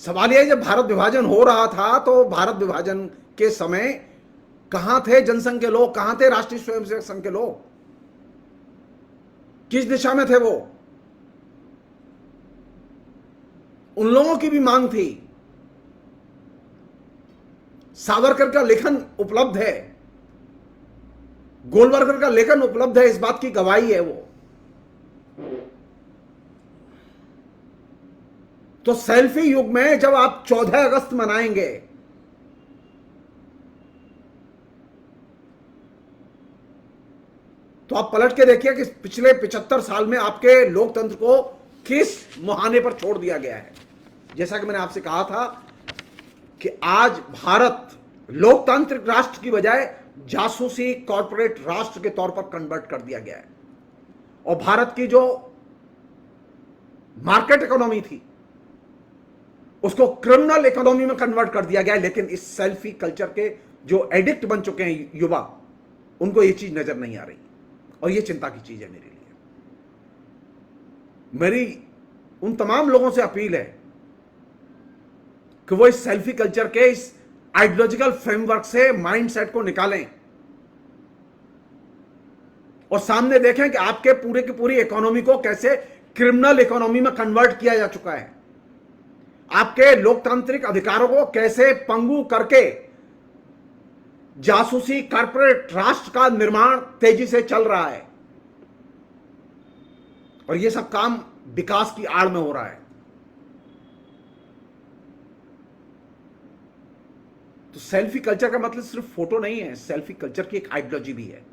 Speaker 1: सवाल यह, जब भारत विभाजन हो रहा था तो भारत विभाजन के समय कहां थे जनसंघ के लोग, कहां थे राष्ट्रीय स्वयंसेवक संघ के लोग, किस दिशा में थे वो? उन लोगों की भी मांग थी। सावरकर का लेखन उपलब्ध है, गोलवलकर का लेखन उपलब्ध है, इस बात की गवाही है वो। तो सेल्फी युग में जब आप 14 अगस्त मनाएंगे, तो आप पलट के देखिए कि पिछले 75 साल में आपके लोकतंत्र को किस मुहाने पर छोड़ दिया गया है। जैसा कि मैंने आपसे कहा था कि आज भारत लोकतांत्रिक राष्ट्र की बजाय जासूसी कॉरपोरेट राष्ट्र के तौर पर कन्वर्ट कर दिया गया है, और भारत की जो मार्केट इकोनॉमी थी उसको क्रिमिनल इकोनॉमी में कन्वर्ट कर दिया गया है। लेकिन इस सेल्फी कल्चर के जो एडिक्ट बन चुके हैं युवा, उनको ये चीज नजर नहीं आ रही, और ये चिंता की चीज है मेरे लिए। मेरी उन तमाम लोगों से अपील है कि वो इस सेल्फी कल्चर के इस आइडियोलॉजिकल फ्रेमवर्क से माइंडसेट को निकालें और सामने देखें कि आपके पूरे की पूरी इकोनॉमी को कैसे क्रिमिनल इकोनॉमी में कन्वर्ट किया जा चुका है, आपके लोकतांत्रिक अधिकारों को कैसे पंगु करके जासूसी कॉर्पोरेट राष्ट्र का निर्माण तेजी से चल रहा है, और यह सब काम विकास की आड़ में हो रहा है। तो सेल्फी कल्चर का मतलब सिर्फ फोटो नहीं है, सेल्फी कल्चर की एक आइडियोलॉजी भी है।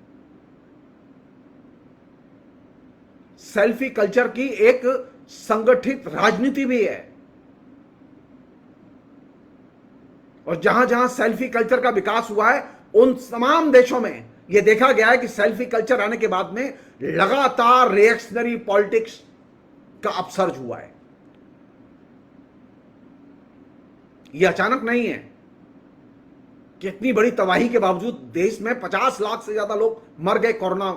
Speaker 1: सेल्फी कल्चर की एक संगठित राजनीति भी है, और जहां जहां सेल्फी कल्चर का विकास हुआ है उन तमाम देशों में यह देखा गया है कि सेल्फी कल्चर आने के बाद में लगातार रिएक्शनरी पॉलिटिक्स का अपसर्ज हुआ है। यह अचानक नहीं है कि इतनी बड़ी तबाही के बावजूद देश में 50 लाख से ज्यादा लोग मर गए कोरोना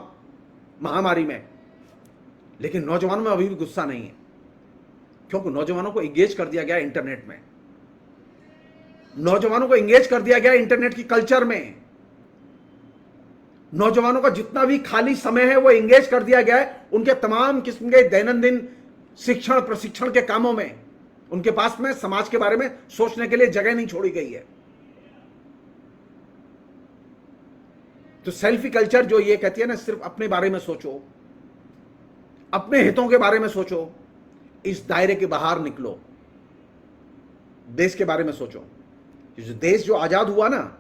Speaker 1: महामारी में, लेकिन नौजवानों में अभी भी गुस्सा नहीं है, क्योंकि नौजवानों को एंगेज कर दिया गया इंटरनेट में, नौजवानों को एंगेज कर दिया गया इंटरनेट की कल्चर में, नौजवानों का जितना भी खाली समय है वो एंगेज कर दिया गया है उनके तमाम किस्म के दैनंदिन शिक्षण प्रशिक्षण के कामों में। उनके पास में समाज के बारे में सोचने के लिए जगह नहीं छोड़ी गई है। तो सेल्फी कल्चर जो ये कहती है ना, सिर्फ अपने बारे में सोचो, अपने हितों के बारे में सोचो, इस दायरे के बाहर निकलो, देश के बारे में सोचो। जो देश जो आजाद हुआ ना,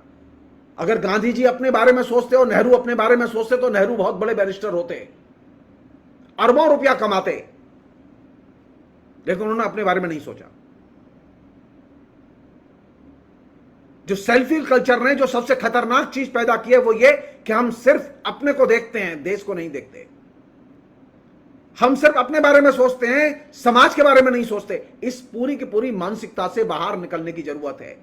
Speaker 1: अगर गांधी जी अपने बारे में सोचते और नेहरू अपने बारे में सोचते तो नेहरू बहुत बड़े बैरिस्टर होते, अरबों रुपया कमाते, लेकिन उन्होंने अपने बारे में नहीं सोचा। जो सेल्फी कल्चर ने जो सबसे खतरनाक चीज पैदा की है वो ये कि हम सिर्फ अपने को देखते हैं, देश को नहीं देखते। हम सिर्फ अपने बारे में सोचते हैं, समाज के बारे में नहीं सोचते। इस पूरी की पूरी मानसिकता से बाहर निकलने की जरूरत है।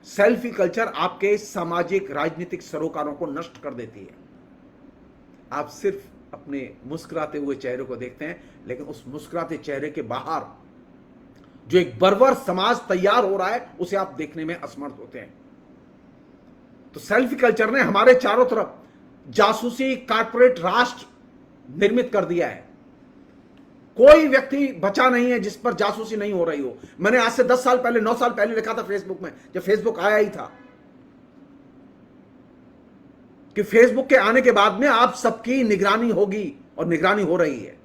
Speaker 1: सेल्फी कल्चर आपके सामाजिक राजनीतिक सरोकारों को नष्ट कर देती है। आप सिर्फ अपने मुस्कुराते हुए चेहरे को देखते हैं, लेकिन उस मुस्कुराते चेहरे के बाहर जो एक बर्बर समाज तैयार हो रहा है उसे आप देखने में असमर्थ होते हैं। तो सेल्फी कल्चर ने हमारे चारों तरफ जासूसी कॉर्पोरेट राष्ट्र निर्मित कर दिया है। कोई व्यक्ति बचा नहीं है जिस पर जासूसी नहीं हो रही हो। मैंने आज से 10 साल पहले 9 साल पहले लिखा था फेसबुक में, जब फेसबुक आया ही था, कि फेसबुक के आने के बाद में आप सबकी निगरानी होगी, और निगरानी हो रही है।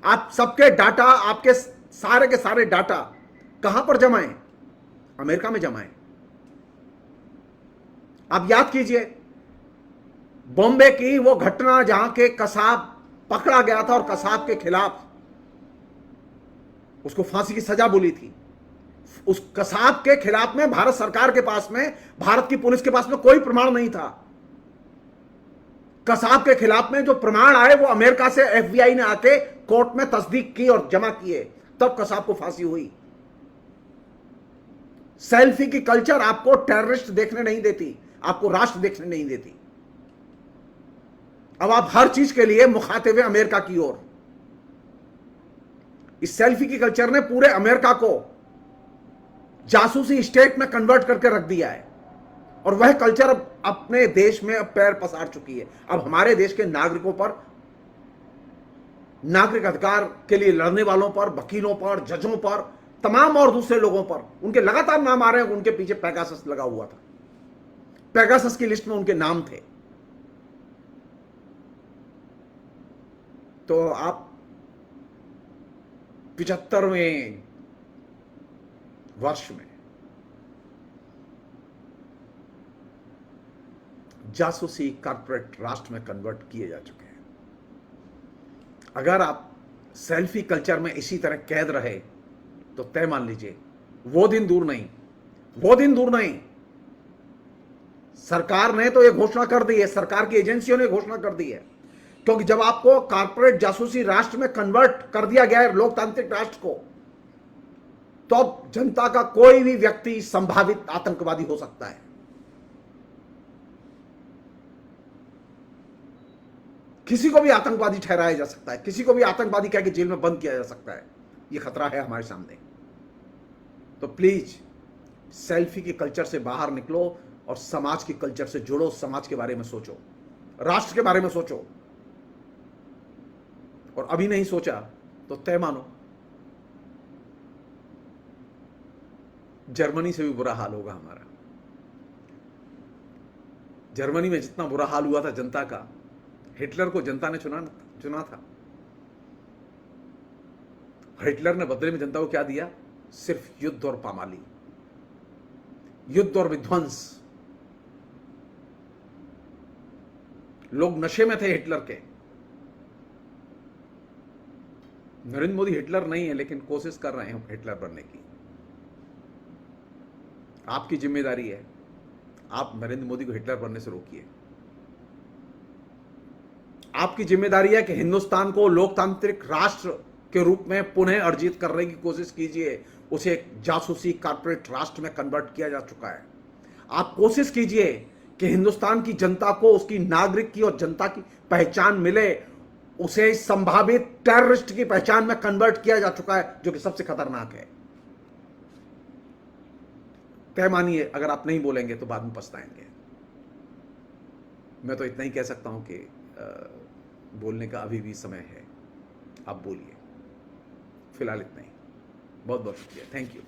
Speaker 1: आप सबके डाटा, आपके सारे के सारे डाटा कहां पर जमा है? अमेरिका में जमा है। आप याद कीजिए बॉम्बे की वो घटना जहां के कसाब पकड़ा गया था और कसाब के खिलाफ उसको फांसी की सजा बोली थी। उस कसाब के खिलाफ में भारत सरकार के पास में, भारत की पुलिस के पास में कोई प्रमाण नहीं था। कसाब के खिलाफ में जो प्रमाण आए वो अमेरिका से एफबीआई ने आके कोर्ट में तस्दीक की और जमा किए, तब कसाब को फांसी हुई। सेल्फी की कल्चर आपको टेररिस्ट देखने नहीं देती, आपको राष्ट्र देखने नहीं देती। अब आप हर चीज के लिए मुखाते हुए अमेरिका की ओर। इस सेल्फी की कल्चर ने पूरे अमेरिका को जासूसी स्टेट में कन्वर्ट करके रख दिया है, और वह कल्चर अब अपने देश में अब पैर पसार चुकी है। अब हमारे देश के नागरिकों पर, नागरिक अधिकार के लिए लड़ने वालों पर, वकीलों पर, जजों पर, तमाम और दूसरे लोगों पर उनके लगातार नाम आ रहे हैं। उनके पीछे पेगासस लगा हुआ था, पेगासस की लिस्ट में उनके नाम थे। तो आप 75वें वर्ष में जासूसी कॉर्पोरेट राष्ट्र में कन्वर्ट किए जा चुके हैं। अगर आप सेल्फी कल्चर में इसी तरह कैद रहे तो तय मान लीजिए वो दिन दूर नहीं, वो दिन दूर नहीं। सरकार ने तो यह घोषणा कर दी है, सरकार की एजेंसियों ने घोषणा कर दी है, क्योंकि जब आपको कॉर्पोरेट जासूसी राष्ट्र में कन्वर्ट कर दिया गया है, लोकतांत्रिक राष्ट्र को, तो अब जनता का कोई भी व्यक्ति संभावित आतंकवादी हो सकता है। किसी को भी आतंकवादी ठहराया जा सकता है, किसी को भी आतंकवादी कह के जेल में बंद किया जा सकता है। यह खतरा है हमारे सामने। तो प्लीज सेल्फी के कल्चर से बाहर निकलो और समाज के कल्चर से जुड़ो, समाज के बारे में सोचो, राष्ट्र के बारे में सोचो। और अभी नहीं सोचा तो तय मानो जर्मनी से भी बुरा हाल होगा हमारा। जर्मनी में जितना बुरा हाल हुआ था जनता का, हिटलर को जनता ने चुना था। हिटलर ने बदले में जनता को क्या दिया? सिर्फ युद्ध और पामाली, युद्ध और विध्वंस। लोग नशे में थे हिटलर के। नरेंद्र मोदी हिटलर नहीं है, लेकिन कोशिश कर रहे हैं हिटलर बनने की। आपकी जिम्मेदारी है, आप नरेंद्र मोदी को हिटलर बनने से रोकिए। आपकी जिम्मेदारी है कि हिंदुस्तान को लोकतांत्रिक राष्ट्र के रूप में पुनः अर्जित करने की कोशिश कीजिए। उसे एक जासूसी कॉर्पोरेट राष्ट्र में कन्वर्ट किया जा चुका है। आप कोशिश कीजिए कि हिंदुस्तान की जनता को उसकी नागरिक की और जनता की पहचान मिले। उसे संभावित टेररिस्ट की पहचान में कन्वर्ट किया जा चुका है, जो कि सबसे खतरनाक है। तय मानिए, अगर आप नहीं बोलेंगे तो बाद में पछताएंगे। मैं तो इतना ही कह सकता हूं कि बोलने का अभी भी समय है, आप बोलिए। फिलहाल इतना ही। बहुत बहुत शुक्रिया, थैंक यू।